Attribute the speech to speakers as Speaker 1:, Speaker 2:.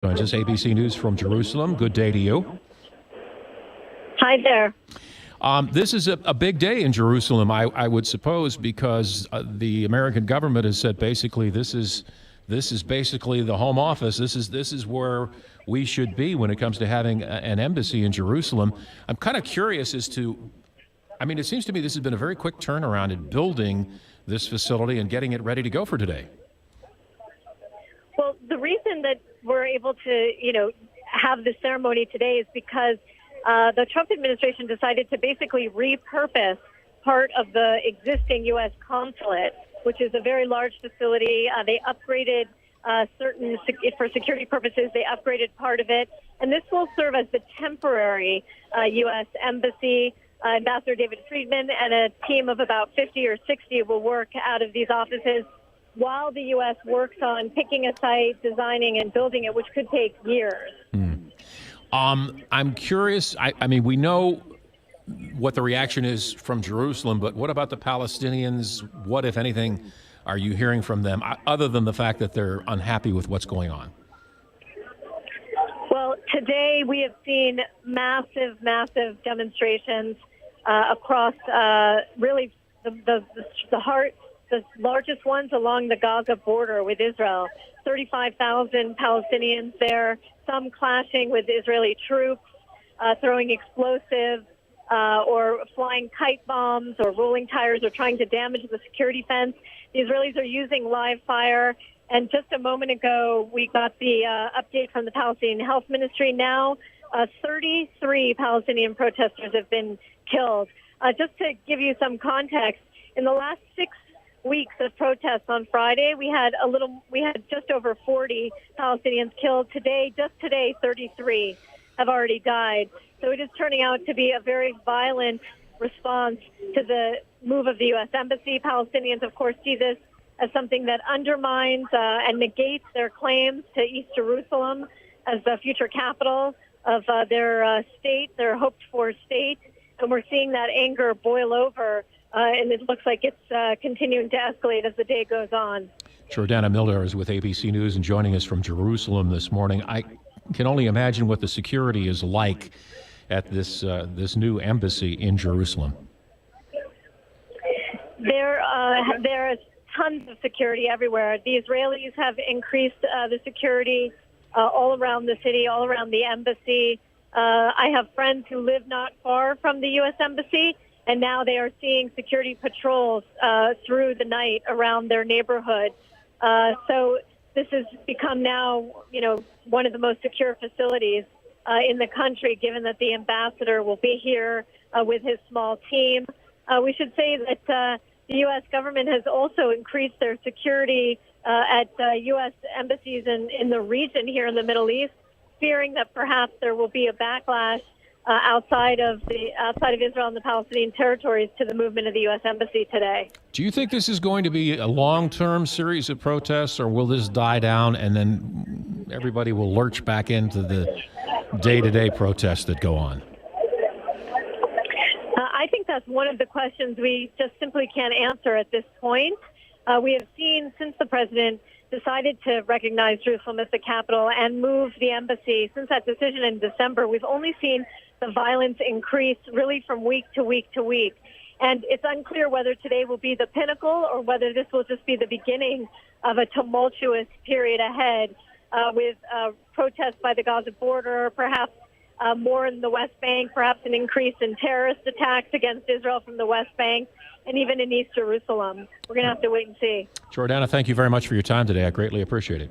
Speaker 1: Joins us, ABC News from Jerusalem. Good day to you.
Speaker 2: Hi there.
Speaker 1: This is a big day in Jerusalem, I would suppose, because the American government has said basically this is basically the home office. This is where we should be when it comes to having an embassy in Jerusalem. I'm kind of curious as to, it seems to me this has been a very quick turnaround in building this facility and getting it ready to go for today.
Speaker 2: Well, the reason that we're able to, have the ceremony today is because the Trump administration decided to basically repurpose part of the existing U.S. consulate, which is a very large facility. They upgraded for security purposes, they upgraded part of it. And this will serve as the temporary U.S. embassy. Ambassador David Friedman and a team of about 50 or 60 will work out of these offices while the U.S. works on picking a site, designing and building it, which could take years.
Speaker 1: I'm curious. We know what the reaction is from Jerusalem, but what about the Palestinians? What, if anything, are you hearing from them, other than the fact that they're unhappy with what's going on?
Speaker 2: Well, today we have seen massive demonstrations across really the largest ones along the Gaza border with Israel. 35,000 Palestinians there, some clashing with Israeli troops, throwing explosives or flying kite bombs or rolling tires or trying to damage the security fence. The Israelis are using live fire. And just a moment ago, we got the update from the Palestinian Health Ministry. Now, 33 Palestinian protesters have been killed. Just to give you some context, in the last 6 weeks of protests on Friday, we had just over 40 Palestinians killed. Just today, 33 have already died. So it is turning out to be a very violent response to the move of the U.S. Embassy. Palestinians, of course, see this as something that undermines and negates their claims to East Jerusalem as the future capital of their state, their hoped-for state. And we're seeing that anger boil over, and it looks like it's continuing to escalate as the day goes on.
Speaker 1: Jordana Milder is with ABC News and joining us from Jerusalem this morning. I can only imagine what the security is like at this new embassy in Jerusalem.
Speaker 2: There is tons of security everywhere. The Israelis have increased the security all around the city, all around the embassy. I have friends who live not far from the U.S. Embassy, and now they are seeing security patrols through the night around their neighborhood. So this has become now, one of the most secure facilities in the country, given that the ambassador will be here with his small team. We should say that the U.S. government has also increased their security at U.S. embassies in the region here in the Middle East, fearing that perhaps there will be a backlash outside of Israel and the Palestinian territories to the movement of the U.S. Embassy today.
Speaker 1: Do you think this is going to be a long-term series of protests, or will this die down and then everybody will lurch back into the day-to-day protests that go on?
Speaker 2: I think that's one of the questions we just simply can't answer at this point. We have seen since the president decided to recognize Jerusalem as the capital and move the embassy, since that decision in December, we've only seen the violence increase really from week to week to week. And it's unclear whether today will be the pinnacle or whether this will just be the beginning of a tumultuous period ahead with protests by the Gaza border, perhaps more in the West Bank, perhaps an increase in terrorist attacks against Israel from the West Bank, and even in East Jerusalem. We're going to have to wait and see.
Speaker 1: Jordana, thank you very much for your time today. I greatly appreciate it.